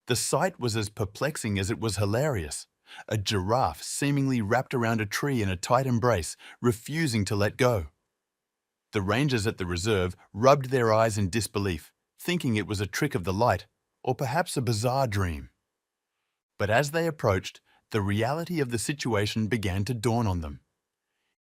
The sight was as perplexing as it was hilarious. A giraffe seemingly wrapped around a tree in a tight embrace, refusing to let go. The rangers at the reserve rubbed their eyes in disbelief, thinking it was a trick of the light, or perhaps a bizarre dream. But as they approached, the reality of the situation began to dawn on them.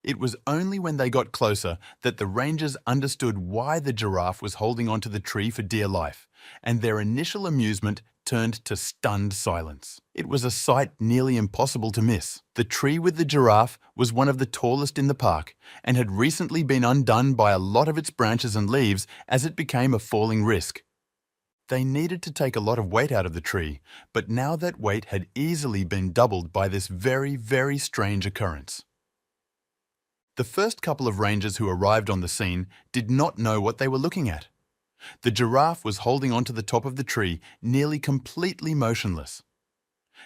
It was only when they got closer that the rangers understood why the giraffe was holding onto the tree for dear life, and their initial amusement turned to stunned silence. It was a sight nearly impossible to miss. The tree with the giraffe was one of the tallest in the park and had recently been undone by a lot of its branches and leaves as it became a falling risk. They needed to take a lot of weight out of the tree, but now that weight had easily been doubled by this very, very strange occurrence. The first couple of rangers who arrived on the scene did not know what they were looking at. The giraffe was holding onto the top of the tree, nearly completely motionless.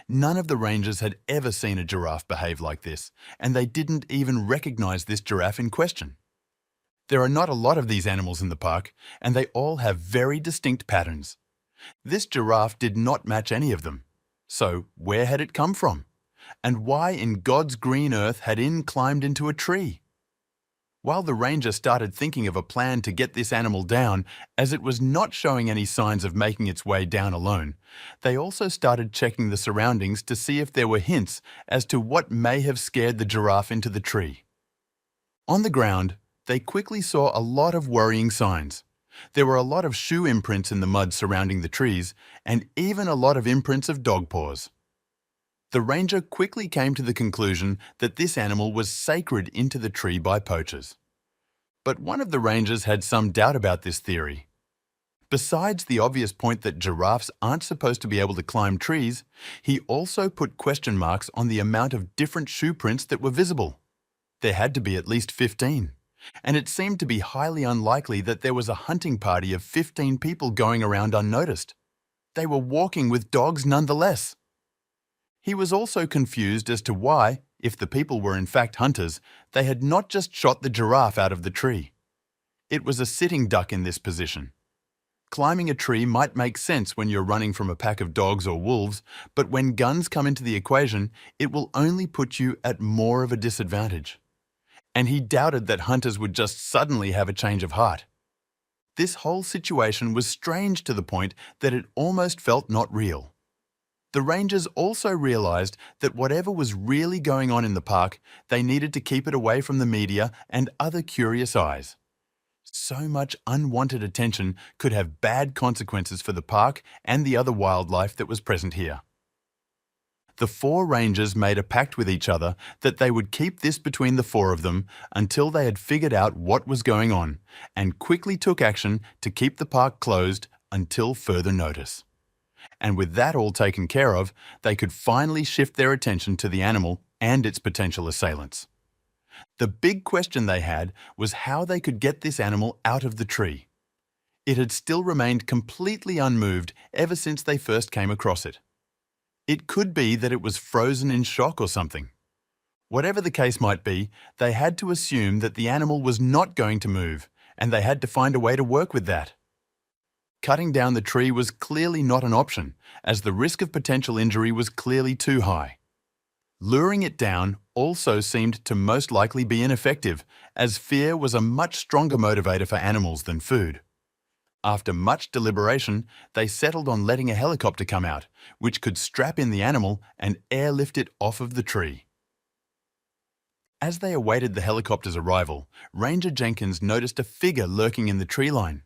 None of the rangers had ever seen a giraffe behave like this, and they didn't even recognize this giraffe in question. There are not a lot of these animals in the park, and they all have very distinct patterns. This giraffe did not match any of them. So where had it come from? And why in God's green earth had it climbed into a tree? While the ranger started thinking of a plan to get this animal down, as it was not showing any signs of making its way down alone, they also started checking the surroundings to see if there were hints as to what may have scared the giraffe into the tree. On the ground, they quickly saw a lot of worrying signs. There were a lot of shoe imprints in the mud surrounding the trees, and even a lot of imprints of dog paws. The ranger quickly came to the conclusion that this animal was sacred into the tree by poachers. But one of the rangers had some doubt about this theory. Besides the obvious point that giraffes aren't supposed to be able to climb trees, he also put question marks on the amount of different shoe prints that were visible. There had to be at least 15. And it seemed to be highly unlikely that there was a hunting party of 15 people going around unnoticed. They were walking with dogs nonetheless. He was also confused as to why, if the people were in fact hunters, they had not just shot the giraffe out of the tree. It was a sitting duck in this position. Climbing a tree might make sense when you're running from a pack of dogs or wolves, but when guns come into the equation, it will only put you at more of a disadvantage. And he doubted that hunters would just suddenly have a change of heart. This whole situation was strange to the point that it almost felt not real. The rangers also realized that whatever was really going on in the park, they needed to keep it away from the media and other curious eyes. So much unwanted attention could have bad consequences for the park and the other wildlife that was present here. The four rangers made a pact with each other that they would keep this between the four of them until they had figured out what was going on, and quickly took action to keep the park closed until further notice. And with that all taken care of, they could finally shift their attention to the animal and its potential assailants. The big question they had was how they could get this animal out of the tree. It had still remained completely unmoved ever since they first came across it. It could be that it was frozen in shock or something. Whatever the case might be, they had to assume that the animal was not going to move, and they had to find a way to work with that. Cutting down the tree was clearly not an option, as the risk of potential injury was clearly too high. Luring it down also seemed to most likely be ineffective, as fear was a much stronger motivator for animals than food. After much deliberation, they settled on letting a helicopter come out, which could strap in the animal and airlift it off of the tree. As they awaited the helicopter's arrival, Ranger Jenkins noticed a figure lurking in the tree line.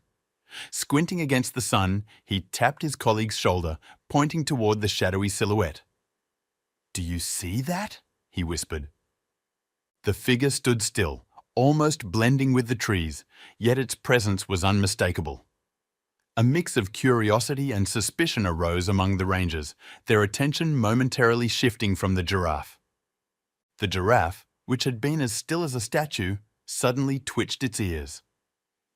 Squinting against the sun, he tapped his colleague's shoulder, pointing toward the shadowy silhouette. "Do you see that?" he whispered. The figure stood still, almost blending with the trees, yet its presence was unmistakable. A mix of curiosity and suspicion arose among the rangers, their attention momentarily shifting from the giraffe. The giraffe, which had been as still as a statue, suddenly twitched its ears.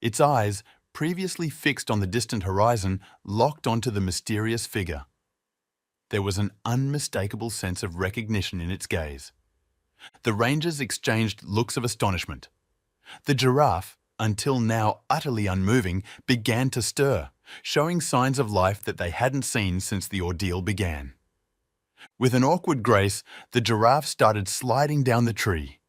Its eyes, previously fixed on the distant horizon, locked onto the mysterious figure. There was an unmistakable sense of recognition in its gaze. The rangers exchanged looks of astonishment. The giraffe, until now utterly unmoving, began to stir, showing signs of life that they hadn't seen since the ordeal began. With an awkward grace, the giraffe started sliding down the tree.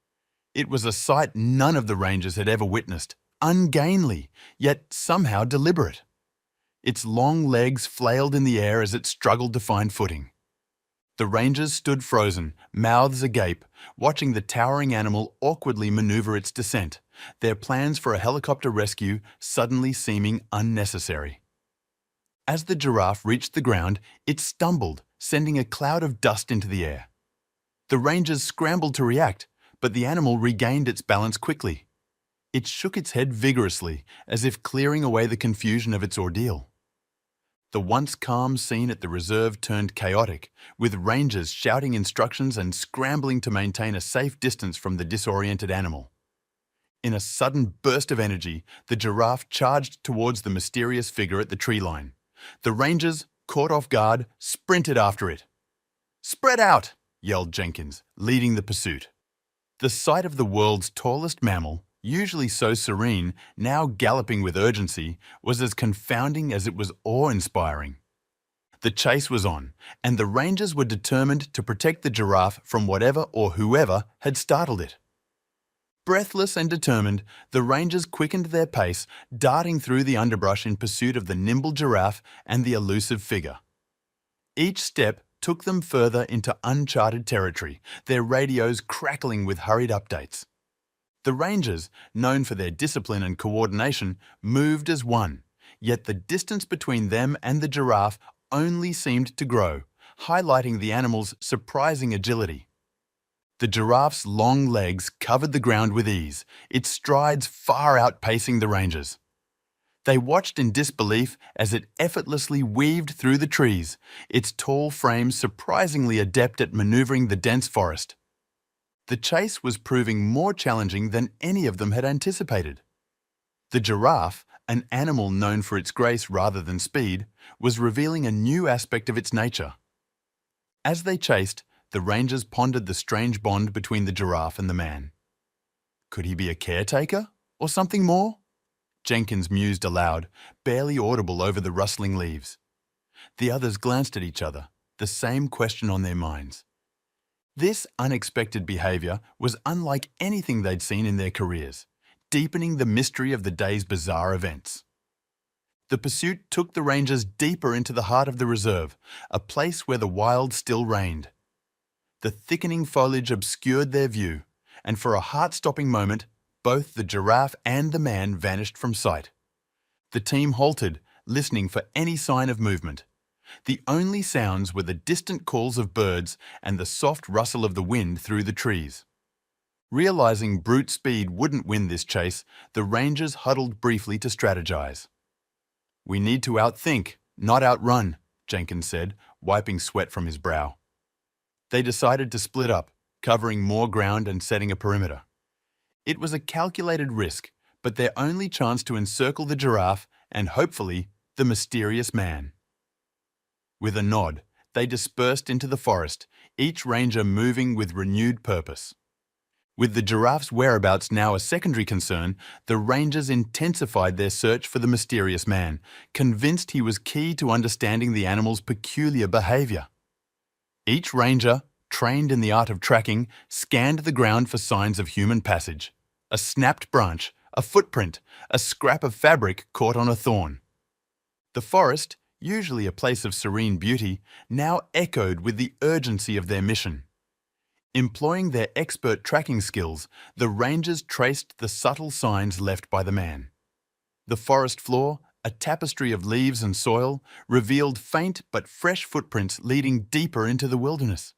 It was a sight none of the rangers had ever witnessed, ungainly, yet somehow deliberate. Its long legs flailed in the air as it struggled to find footing. The rangers stood frozen, mouths agape, watching the towering animal awkwardly maneuver its descent, their plans for a helicopter rescue suddenly seeming unnecessary. As the giraffe reached the ground, it stumbled, sending a cloud of dust into the air. The rangers scrambled to react, but the animal regained its balance quickly. It shook its head vigorously, as if clearing away the confusion of its ordeal. The once calm scene at the reserve turned chaotic, with rangers shouting instructions and scrambling to maintain a safe distance from the disoriented animal. In a sudden burst of energy, the giraffe charged towards the mysterious figure at the tree line. The rangers, caught off guard, sprinted after it. "Spread out!" yelled Jenkins, leading the pursuit. The sight of the world's tallest mammal, usually so serene, now galloping with urgency, was as confounding as it was awe-inspiring. The chase was on, and the rangers were determined to protect the giraffe from whatever or whoever had startled it. Breathless and determined, the rangers quickened their pace, darting through the underbrush in pursuit of the nimble giraffe and the elusive figure. Each step took them further into uncharted territory, their radios crackling with hurried updates. The rangers, known for their discipline and coordination, moved as one, yet the distance between them and the giraffe only seemed to grow, highlighting the animal's surprising agility. The giraffe's long legs covered the ground with ease, its strides far outpacing the rangers. They watched in disbelief as it effortlessly weaved through the trees, its tall frame surprisingly adept at maneuvering the dense forest. The chase was proving more challenging than any of them had anticipated. The giraffe, an animal known for its grace rather than speed, was revealing a new aspect of its nature. As they chased, the rangers pondered the strange bond between the giraffe and the man. Could he be a caretaker, or something more? Jenkins mused aloud, barely audible over the rustling leaves. The others glanced at each other, the same question on their minds. This unexpected behavior was unlike anything they'd seen in their careers, deepening the mystery of the day's bizarre events. The pursuit took the rangers deeper into the heart of the reserve, a place where the wild still reigned. The thickening foliage obscured their view, and for a heart-stopping moment, both the giraffe and the man vanished from sight. The team halted, listening for any sign of movement. The only sounds were the distant calls of birds and the soft rustle of the wind through the trees. Realizing brute speed wouldn't win this chase, the rangers huddled briefly to strategize. "We need to outthink, not outrun," Jenkins said, wiping sweat from his brow. They decided to split up, covering more ground and setting a perimeter. It was a calculated risk, but their only chance to encircle the giraffe and, hopefully, the mysterious man. With a nod, they dispersed into the forest, each ranger moving with renewed purpose. With the giraffe's whereabouts now a secondary concern, the rangers intensified their search for the mysterious man, convinced he was key to understanding the animal's peculiar behavior. Each ranger, trained in the art of tracking, scanned the ground for signs of human passage. A snapped branch, a footprint, a scrap of fabric caught on a thorn. The forest, usually a place of serene beauty, now echoed with the urgency of their mission. Employing their expert tracking skills, the rangers traced the subtle signs left by the man. The forest floor, a tapestry of leaves and soil, revealed faint but fresh footprints leading deeper into the wilderness.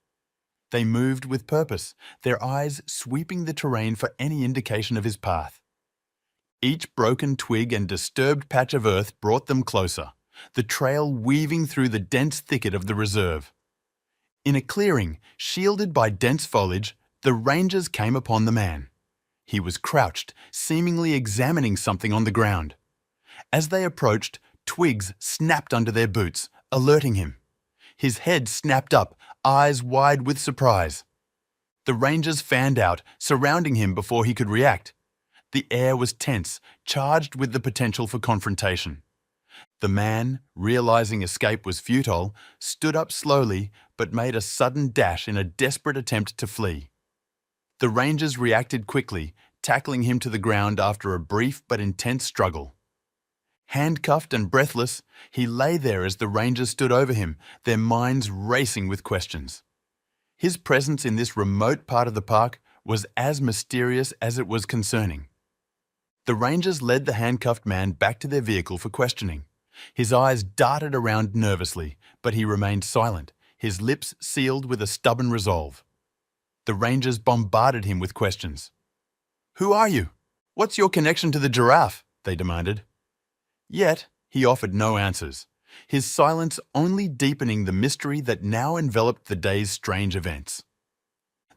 They moved with purpose, their eyes sweeping the terrain for any indication of his path. Each broken twig and disturbed patch of earth brought them closer, the trail weaving through the dense thicket of the reserve. In a clearing, shielded by dense foliage, the rangers came upon the man. He was crouched, seemingly examining something on the ground. As they approached, twigs snapped under their boots, alerting him. His head snapped up, eyes wide with surprise. The rangers fanned out, surrounding him before he could react. The air was tense, charged with the potential for confrontation. The man, realizing escape was futile, stood up slowly but made a sudden dash in a desperate attempt to flee. The rangers reacted quickly, tackling him to the ground after a brief but intense struggle. Handcuffed and breathless, he lay there as the rangers stood over him, their minds racing with questions. His presence in this remote part of the park was as mysterious as it was concerning. The rangers led the handcuffed man back to their vehicle for questioning. His eyes darted around nervously, but he remained silent, his lips sealed with a stubborn resolve. The rangers bombarded him with questions. "Who are you? What's your connection to the giraffe?" they demanded. Yet, he offered no answers, his silence only deepening the mystery that now enveloped the day's strange events.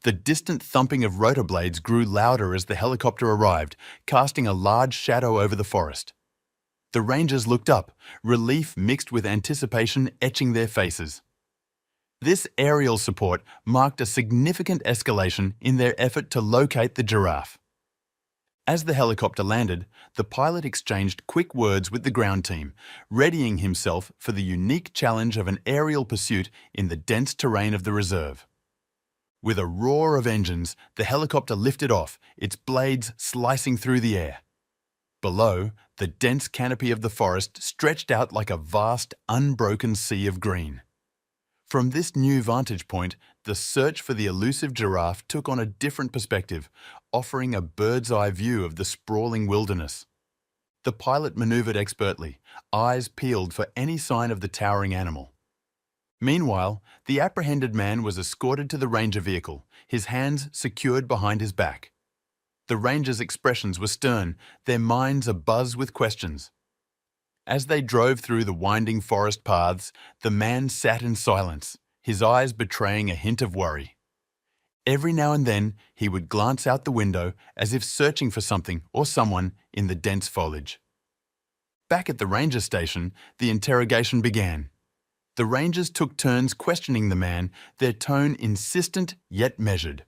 The distant thumping of rotor blades grew louder as the helicopter arrived, casting a large shadow over the forest. The rangers looked up, relief mixed with anticipation etching their faces. This aerial support marked a significant escalation in their effort to locate the giraffe. As the helicopter landed, the pilot exchanged quick words with the ground team, readying himself for the unique challenge of an aerial pursuit in the dense terrain of the reserve. With a roar of engines, the helicopter lifted off, its blades slicing through the air. Below, the dense canopy of the forest stretched out like a vast, unbroken sea of green. From this new vantage point, the search for the elusive giraffe took on a different perspective, offering a bird's-eye view of the sprawling wilderness. The pilot maneuvered expertly, eyes peeled for any sign of the towering animal. Meanwhile, the apprehended man was escorted to the ranger vehicle, his hands secured behind his back. The rangers' expressions were stern, their minds abuzz with questions. As they drove through the winding forest paths, the man sat in silence, his eyes betraying a hint of worry. Every now and then, he would glance out the window as if searching for something or someone in the dense foliage. Back at the ranger station, the interrogation began. The rangers took turns questioning the man, their tone insistent yet measured.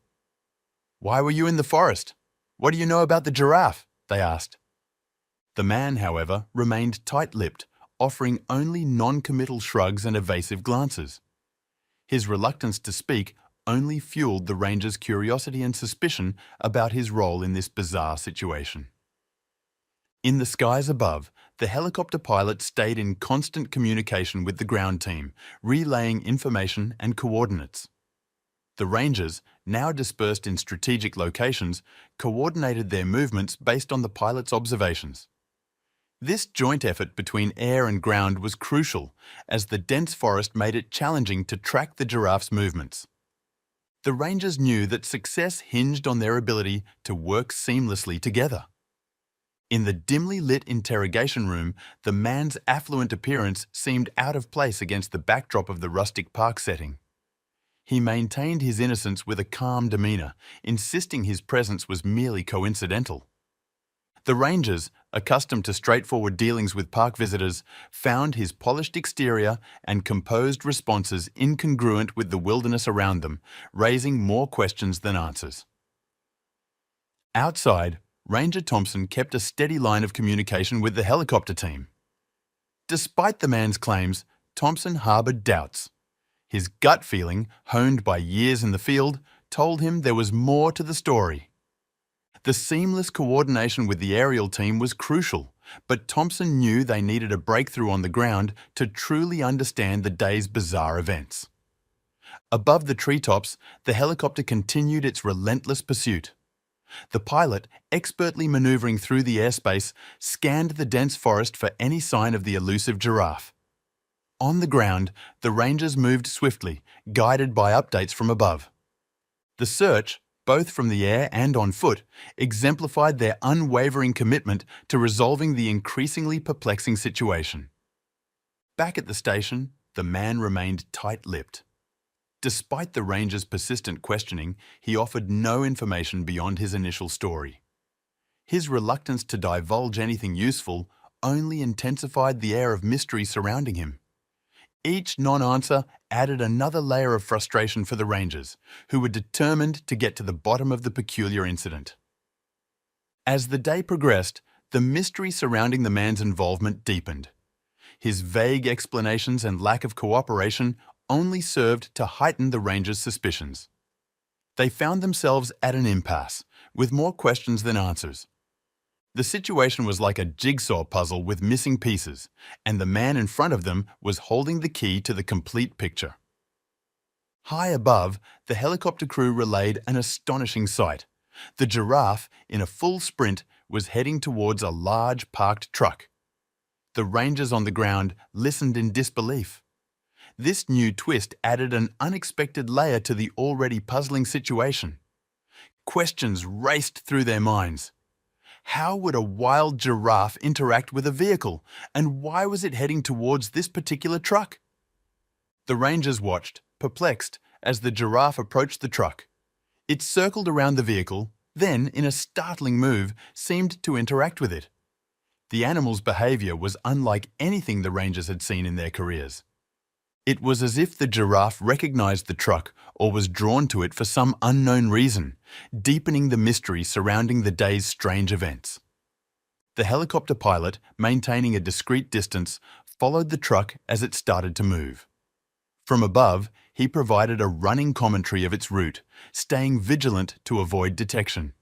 "Why were you in the forest? What do you know about the giraffe?" they asked. The man, however, remained tight-lipped, offering only non-committal shrugs and evasive glances. His reluctance to speak only fueled the ranger's curiosity and suspicion about his role in this bizarre situation. In the skies above, the helicopter pilot stayed in constant communication with the ground team, relaying information and coordinates. The rangers, now dispersed in strategic locations, coordinated their movements based on the pilot's observations. This joint effort between air and ground was crucial, as the dense forest made it challenging to track the giraffe's movements. The rangers knew that success hinged on their ability to work seamlessly together. In the dimly lit interrogation room, the man's affluent appearance seemed out of place against the backdrop of the rustic park setting. He maintained his innocence with a calm demeanor, insisting his presence was merely coincidental. The rangers, accustomed to straightforward dealings with park visitors, found his polished exterior and composed responses incongruent with the wilderness around them, raising more questions than answers. Outside, Ranger Thompson kept a steady line of communication with the helicopter team. Despite the man's claims, Thompson harbored doubts. His gut feeling, honed by years in the field, told him there was more to the story. The seamless coordination with the aerial team was crucial, but Thompson knew they needed a breakthrough on the ground to truly understand the day's bizarre events. Above the treetops, the helicopter continued its relentless pursuit. The pilot, expertly maneuvering through the airspace, scanned the dense forest for any sign of the elusive giraffe. On the ground, the rangers moved swiftly, guided by updates from above. The search, both from the air and on foot, exemplified their unwavering commitment to resolving the increasingly perplexing situation. Back at the station, the man remained tight-lipped. Despite the ranger's persistent questioning, he offered no information beyond his initial story. His reluctance to divulge anything useful only intensified the air of mystery surrounding him. Each non-answer added another layer of frustration for the rangers, who were determined to get to the bottom of the peculiar incident. As the day progressed, the mystery surrounding the man's involvement deepened. His vague explanations and lack of cooperation only served to heighten the rangers' suspicions. They found themselves at an impasse, with more questions than answers. The situation was like a jigsaw puzzle with missing pieces, and the man in front of them was holding the key to the complete picture. High above, the helicopter crew relayed an astonishing sight. The Giraffe, in a full sprint, was heading towards a large parked truck. The rangers on the ground listened in disbelief. This new twist added an unexpected layer to the already puzzling situation. Questions raced through their minds. How would a wild giraffe interact with a vehicle, and why was it heading towards this particular truck? The rangers watched, perplexed, as the giraffe approached the truck. It circled around the vehicle, then, in a startling move, seemed to interact with it. The animal's behavior was unlike anything the rangers had seen in their careers. It was as if the giraffe recognized the truck or was drawn to it for some unknown reason, deepening the mystery surrounding the day's strange events. The helicopter pilot, maintaining a discreet distance, followed the truck as it started to move. From above, he provided a running commentary of its route, staying vigilant to avoid detection.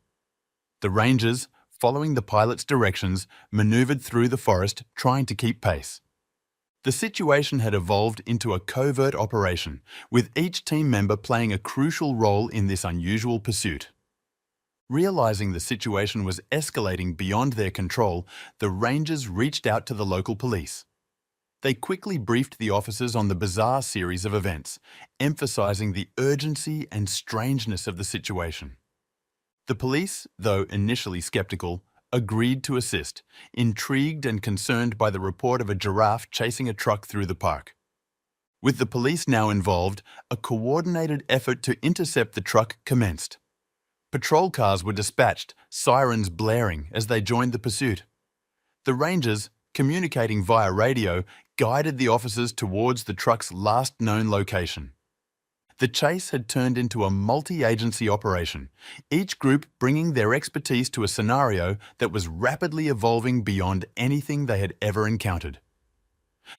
The rangers, following the pilot's directions, maneuvered through the forest, trying to keep pace. The situation had evolved into a covert operation, with each team member playing a crucial role in this unusual pursuit. Realizing the situation was escalating beyond their control, the rangers reached out to the local police. They quickly briefed the officers on the bizarre series of events, emphasizing the urgency and strangeness of the situation. The police, though initially skeptical, agreed to assist, intrigued and concerned by the report of a giraffe chasing a truck through the park. With the police now involved, a coordinated effort to intercept the truck commenced. Patrol cars were dispatched, sirens blaring as they joined the pursuit. The rangers, communicating via radio, guided the officers towards the truck's last known location. The chase had turned into a multi-agency operation, each group bringing their expertise to a scenario that was rapidly evolving beyond anything they had ever encountered.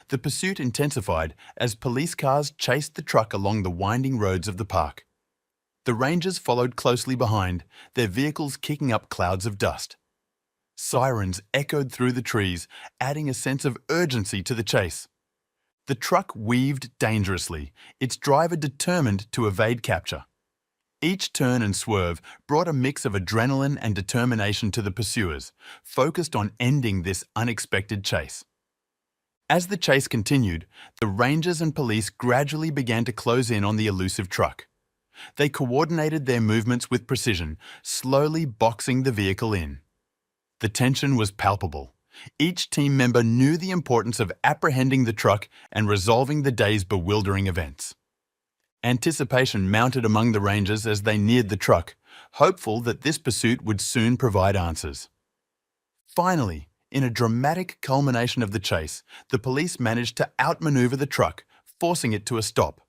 The pursuit intensified as police cars chased the truck along the winding roads of the park. The rangers followed closely behind, their vehicles kicking up clouds of dust. Sirens echoed through the trees, adding a sense of urgency to the chase. The truck weaved dangerously, its driver determined to evade capture. Each turn and swerve brought a mix of adrenaline and determination to the pursuers, focused on ending this unexpected chase. As the chase continued, the rangers and police gradually began to close in on the elusive truck. They coordinated their movements with precision, slowly boxing the vehicle in. The tension was palpable. Each team member knew the importance of apprehending the truck and resolving the day's bewildering events. Anticipation mounted among the rangers as they neared the truck, hopeful that this pursuit would soon provide answers. Finally, in a dramatic culmination of the chase, the police managed to outmaneuver the truck, forcing it to a stop.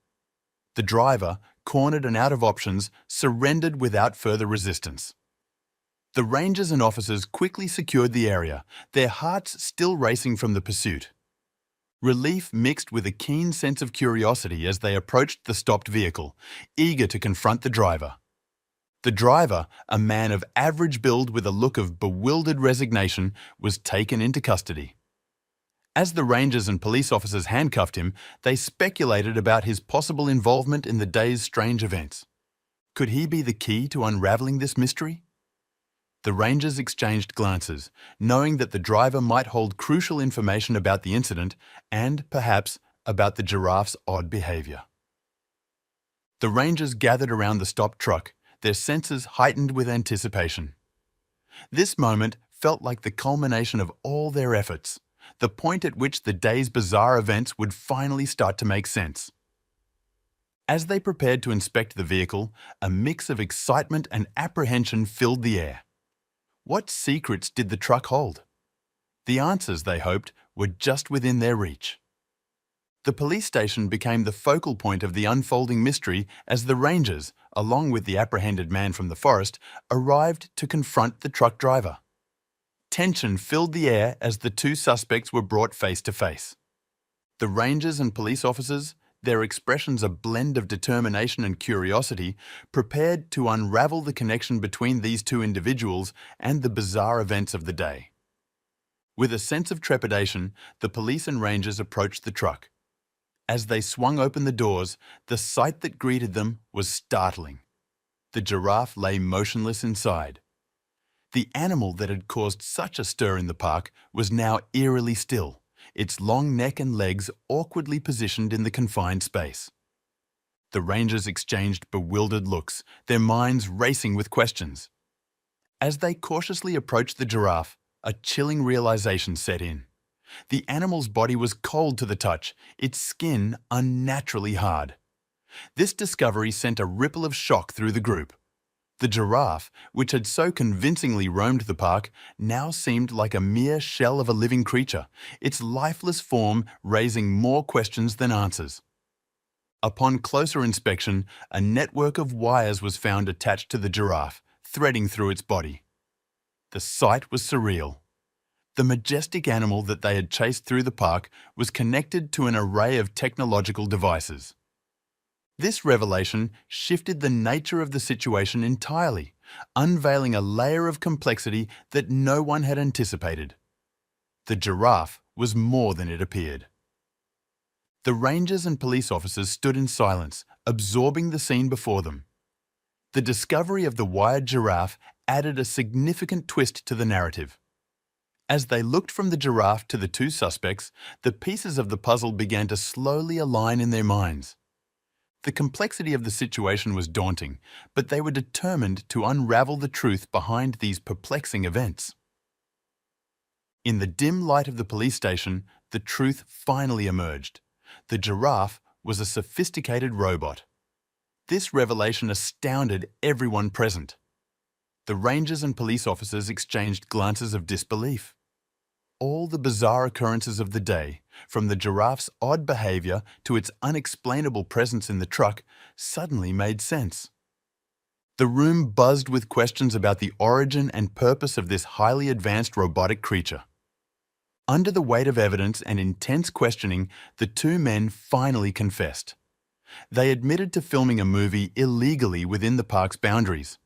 The driver, cornered and out of options, surrendered without further resistance. The rangers and officers quickly secured the area, their hearts still racing from the pursuit. Relief mixed with a keen sense of curiosity as they approached the stopped vehicle, eager to confront the driver. The driver, a man of average build with a look of bewildered resignation, was taken into custody. As the rangers and police officers handcuffed him, they speculated about his possible involvement in the day's strange events. Could he be the key to unraveling this mystery? The rangers exchanged glances, knowing that the driver might hold crucial information about the incident and, perhaps, about the giraffe's odd behavior. The rangers gathered around the stopped truck, their senses heightened with anticipation. This moment felt like the culmination of all their efforts, the point at which the day's bizarre events would finally start to make sense. As they prepared to inspect the vehicle, a mix of excitement and apprehension filled the air. What secrets did the truck hold? The answers, they hoped, were just within their reach. The police station became the focal point of the unfolding mystery as the rangers, along with the apprehended man from the forest, arrived to confront the truck driver. Tension filled the air as the two suspects were brought face to face. The rangers and police officers, their expressions a blend of determination and curiosity, prepared to unravel the connection between these two individuals and the bizarre events of the day. With a sense of trepidation, the police and rangers approached the truck. As they swung open the doors, the sight that greeted them was startling. The giraffe lay motionless inside. The animal that had caused such a stir in the park was now eerily still, its long neck and legs awkwardly positioned in the confined space. The rangers exchanged bewildered looks, their minds racing with questions. As they cautiously approached the giraffe, a chilling realization set in. The animal's body was cold to the touch, its skin unnaturally hard. This discovery sent a ripple of shock through the group. The giraffe, which had so convincingly roamed the park, now seemed like a mere shell of a living creature, its lifeless form raising more questions than answers. Upon closer inspection, a network of wires was found attached to the giraffe, threading through its body. The sight was surreal. The majestic animal that they had chased through the park was connected to an array of technological devices. This revelation shifted the nature of the situation entirely, unveiling a layer of complexity that no one had anticipated. The giraffe was more than it appeared. The rangers and police officers stood in silence, absorbing the scene before them. The discovery of the wired giraffe added a significant twist to the narrative. As they looked from the giraffe to the two suspects, the pieces of the puzzle began to slowly align in their minds. The complexity of the situation was daunting, but they were determined to unravel the truth behind these perplexing events. In the dim light of the police station, the truth finally emerged. The giraffe was a sophisticated robot. This revelation astounded everyone present. The rangers and police officers exchanged glances of disbelief. All the bizarre occurrences of the day, from the giraffe's odd behavior to its unexplainable presence in the truck, suddenly made sense. The room buzzed with questions about the origin and purpose of this highly advanced robotic creature. Under the weight of evidence and intense questioning, the two men finally confessed. They admitted to filming a movie illegally within the park's boundaries.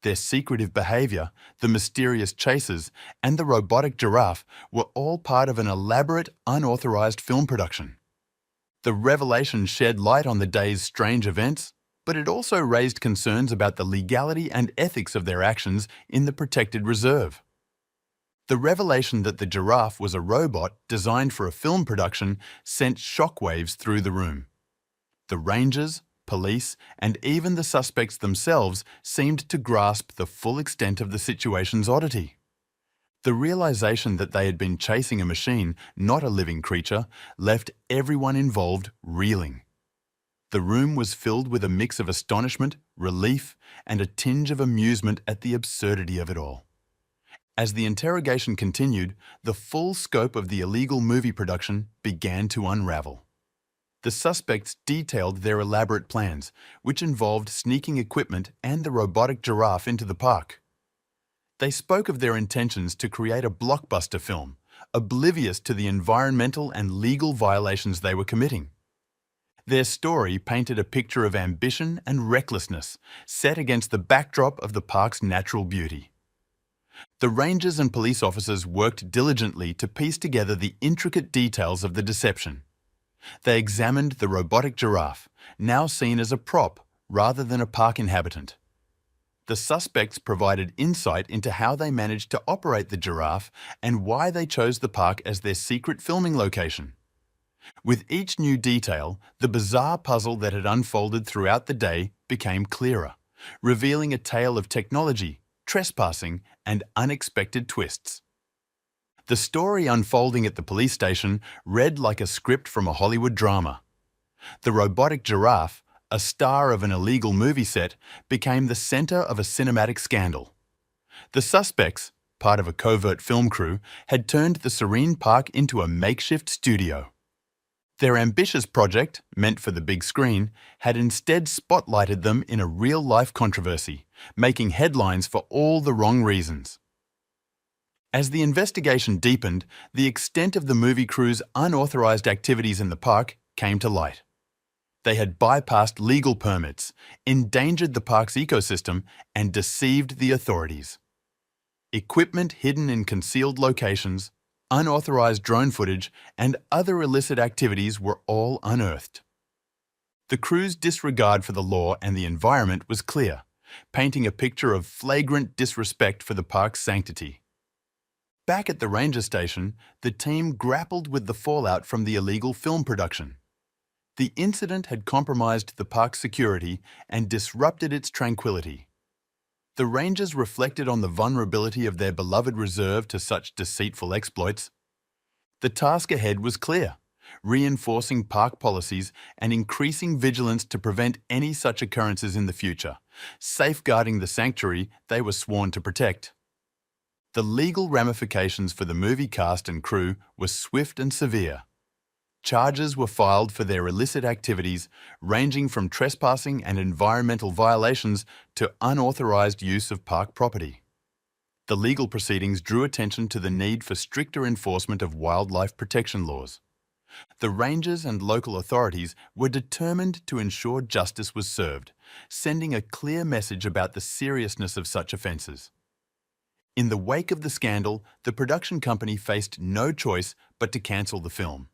Their secretive behavior, the mysterious chases, and the robotic giraffe were all part of an elaborate, unauthorized film production. The revelation shed light on the day's strange events, but it also raised concerns about the legality and ethics of their actions in the protected reserve. The revelation that the giraffe was a robot designed for a film production sent shockwaves through the room. The rangers, police, and even the suspects themselves seemed to grasp the full extent of the situation's oddity. The realization that they had been chasing a machine, not a living creature, left everyone involved reeling. The room was filled with a mix of astonishment, relief, and a tinge of amusement at the absurdity of it all. As the interrogation continued, the full scope of the illegal movie production began to unravel. The suspects detailed their elaborate plans, which involved sneaking equipment and the robotic giraffe into the park. They spoke of their intentions to create a blockbuster film, oblivious to the environmental and legal violations they were committing. Their story painted a picture of ambition and recklessness, set against the backdrop of the park's natural beauty. The rangers and police officers worked diligently to piece together the intricate details of the deception. They examined the robotic giraffe, now seen as a prop rather than a park inhabitant. The suspects provided insight into how they managed to operate the giraffe and why they chose the park as their secret filming location. With each new detail, the bizarre puzzle that had unfolded throughout the day became clearer, revealing a tale of technology, trespassing, and unexpected twists. The story unfolding at the police station read like a script from a Hollywood drama. The robotic giraffe, a star of an illegal movie set, became the center of a cinematic scandal. The suspects, part of a covert film crew, had turned the serene park into a makeshift studio. Their ambitious project, meant for the big screen, had instead spotlighted them in a real-life controversy, making headlines for all the wrong reasons. As the investigation deepened, the extent of the movie crew's unauthorized activities in the park came to light. They had bypassed legal permits, endangered the park's ecosystem, and deceived the authorities. Equipment hidden in concealed locations, unauthorized drone footage, and other illicit activities were all unearthed. The crew's disregard for the law and the environment was clear, painting a picture of flagrant disrespect for the park's sanctity. Back at the ranger station, the team grappled with the fallout from the illegal film production. The incident had compromised the park's security and disrupted its tranquility. The rangers reflected on the vulnerability of their beloved reserve to such deceitful exploits. The task ahead was clear: reinforcing park policies and increasing vigilance to prevent any such occurrences in the future, safeguarding the sanctuary they were sworn to protect. The legal ramifications for the movie cast and crew were swift and severe. Charges were filed for their illicit activities, ranging from trespassing and environmental violations to unauthorized use of park property. The legal proceedings drew attention to the need for stricter enforcement of wildlife protection laws. The rangers and local authorities were determined to ensure justice was served, sending a clear message about the seriousness of such offences. In the wake of the scandal, the production company faced no choice but to cancel the film.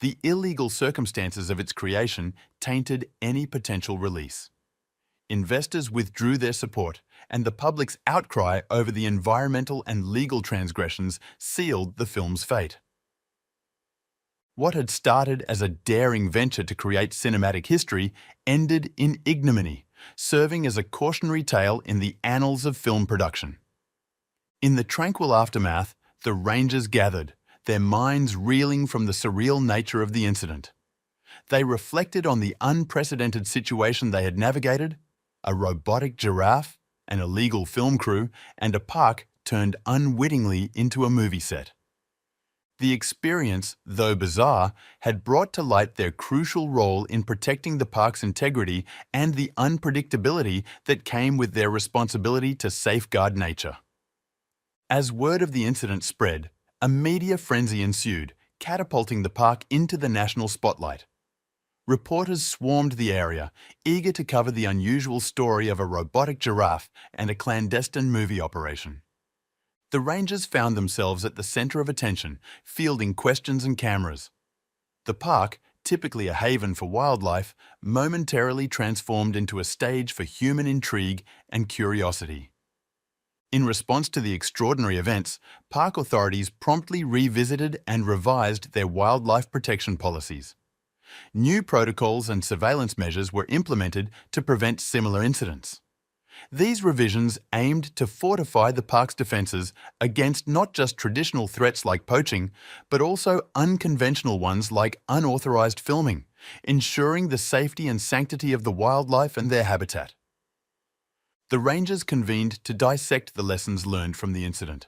The illegal circumstances of its creation tainted any potential release. Investors withdrew their support, and the public's outcry over the environmental and legal transgressions sealed the film's fate. What had started as a daring venture to create cinematic history ended in ignominy, serving as a cautionary tale in the annals of film production. In the tranquil aftermath, the rangers gathered, their minds reeling from the surreal nature of the incident. They reflected on the unprecedented situation they had navigated: a robotic giraffe, an illegal film crew, and a park turned unwittingly into a movie set. The experience, though bizarre, had brought to light their crucial role in protecting the park's integrity and the unpredictability that came with their responsibility to safeguard nature. As word of the incident spread, a media frenzy ensued, catapulting the park into the national spotlight. Reporters swarmed the area, eager to cover the unusual story of a robotic giraffe and a clandestine movie operation. The rangers found themselves at the center of attention, fielding questions and cameras. The park, typically a haven for wildlife, momentarily transformed into a stage for human intrigue and curiosity. In response to the extraordinary events, park authorities promptly revisited and revised their wildlife protection policies. New protocols and surveillance measures were implemented to prevent similar incidents. These revisions aimed to fortify the park's defences against not just traditional threats like poaching, but also unconventional ones like unauthorised filming, ensuring the safety and sanctity of the wildlife and their habitat. The rangers convened to dissect the lessons learned from the incident.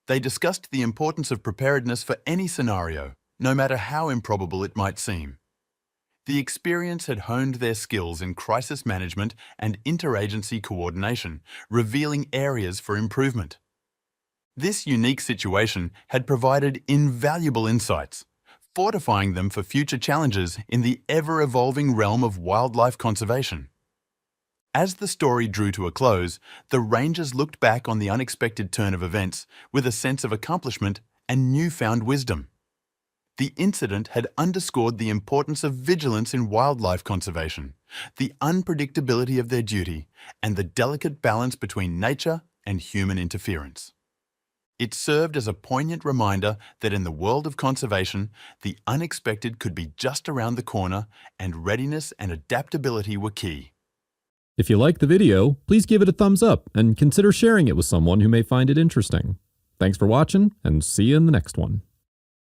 They discussed the importance of preparedness for any scenario, no matter how improbable it might seem. The experience had honed their skills in crisis management and interagency coordination, revealing areas for improvement. This unique situation had provided invaluable insights, fortifying them for future challenges in the ever-evolving realm of wildlife conservation. As the story drew to a close, the rangers looked back on the unexpected turn of events with a sense of accomplishment and newfound wisdom. The incident had underscored the importance of vigilance in wildlife conservation, the unpredictability of their duty, and the delicate balance between nature and human interference. It served as a poignant reminder that in the world of conservation, the unexpected could be just around the corner, and readiness and adaptability were key. If you liked the video, please give it a thumbs up and consider sharing it with someone who may find it interesting. Thanks for watching, and see you in the next one.